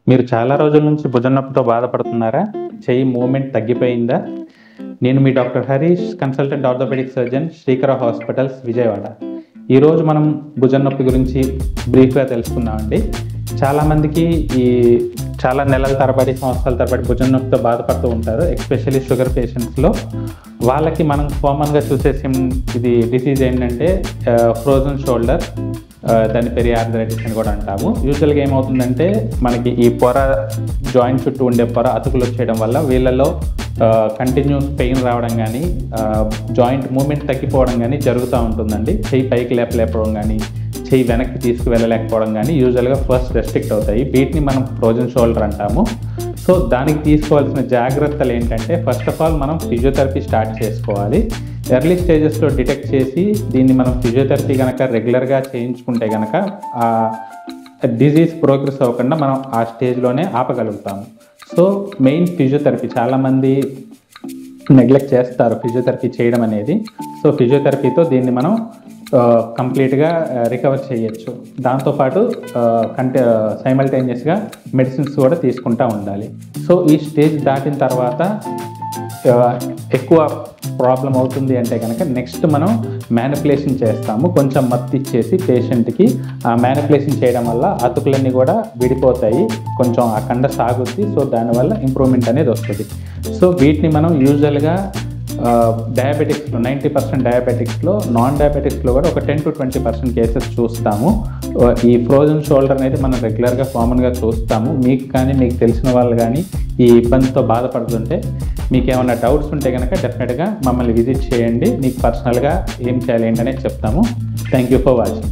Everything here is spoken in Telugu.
మీరు చాలా రోజుల నుంచి భుజం నొప్పితో బాధపడుతున్నారా? చెయ్యి మూవ్‌మెంట్ తగ్గిపోయిందా? నేను మీ doctor Harish, consultant orthopaedic surgeon, Srikara hospitals, Vijayawada. ఈరోజు మనం భుజం నొప్పి గురించి బ్రీఫ్‌గా తెలుసుకుందామండి. చాలామందికి చాలా నెలల తరబడి, సంవత్సరాల తరబడి భుజం నొప్పితో బాధపడుతూ ఉంటారు. ఎస్పెషల్లీ షుగర్ పేషెంట్స్‌లో. వాళ్ళకి మనం కామన్‌గా చూసే డిసీజ్ ఏంటంటే ఫ్రోజన్ షోల్డర్, దాన్ని పెరియార్థరైటిస్ అని కూడా అంటాము. యూజువల్గా ఏమవుతుందంటే మనకి ఈ పొర, జాయింట్ చుట్టూ ఉండే పొర అతుకులు వచ్చేయడం వల్ల వీళ్ళలో కంటిన్యూస్ పెయిన్ రావడం కానీ, జాయింట్ మూమెంట్ తగ్గిపోవడం కానీ జరుగుతూ ఉంటుందండి. చెయ్యి పైకి లేపడం కానీ, చెయ్యి వెనక్కి తీసుకువెళ్ళలేకపోవడం కానీ యూజువల్గా ఫస్ట్ రెస్ట్రిక్ట్ అవుతాయి. వీటిని మనం ఫ్రోజన్ షోల్డర్ అంటాము. సో దానికి తీసుకోవాల్సిన జాగ్రత్తలు ఏంటంటే, ఫస్ట్ ఆఫ్ ఆల్ మనం ఫిజియోథెరపీ స్టార్ట్ చేసుకోవాలి. ఎర్లీ స్టేజెస్లో డిటెక్ట్ చేసి దీన్ని మనం ఫిజియోథెరపీ కనుక రెగ్యులర్గా చేయించుకుంటే కనుక డిజీజ్ ప్రోగ్రెస్ అవ్వకుండా మనం ఆ స్టేజ్లోనే ఆపగలుగుతాము. సో మెయిన్ ఫిజియోథెరపీ, చాలామంది నెగ్లెక్ట్ చేస్తారు ఫిజియోథెరపీ చేయడం అనేది. సో ఫిజియోథెరపీతో దీన్ని మనం కంప్లీట్గా రికవర్ చేయొచ్చు. దాంతోపాటు సైమల్టేనియస్గా మెడిసిన్స్ కూడా తీసుకుంటూ ఉండాలి. సో ఈ స్టేజ్ దాటిన తర్వాత ఎక్కువ ప్రాబ్లం అవుతుంది అంటే కనుక నెక్స్ట్ మనం మ్యానిపులేషన్ చేస్తాము. కొంచెం మత్తు ఇచ్చేసి పేషెంట్కి ఆ మ్యానిపులేషన్ చేయడం వల్ల అతుకులన్నీ కూడా విడిపోతాయి, కొంచెం ఆ కండ సాగుద్ది. సో దానివల్ల ఇంప్రూవ్మెంట్ అనేది వస్తుంది. సో వీటిని మనం యూజువల్గా డయాబెటిక్స్లో 90% డయాబెటిక్స్లో, నాన్ డయాబెటిక్స్లో కూడా ఒక 10 to 20% కేసెస్ చూస్తాము. ఈ ఫ్రోజన్ షోల్డర్ అనేది మనం రెగ్యులర్గా కామన్గా చూస్తాము. మీకు కానీ, మీకు తెలిసిన వాళ్ళు కానీ ఈ ఇబ్బందితో బాధపడుతుంటే, మీకు ఏమైనా డౌట్స్ ఉంటే కనుక డెఫినెట్గా మమ్మల్ని విజిట్ చేయండి. మీకు పర్సనల్గా ఏం చేయాలి ఏంటనేది చెప్తాము. Thank you for watching.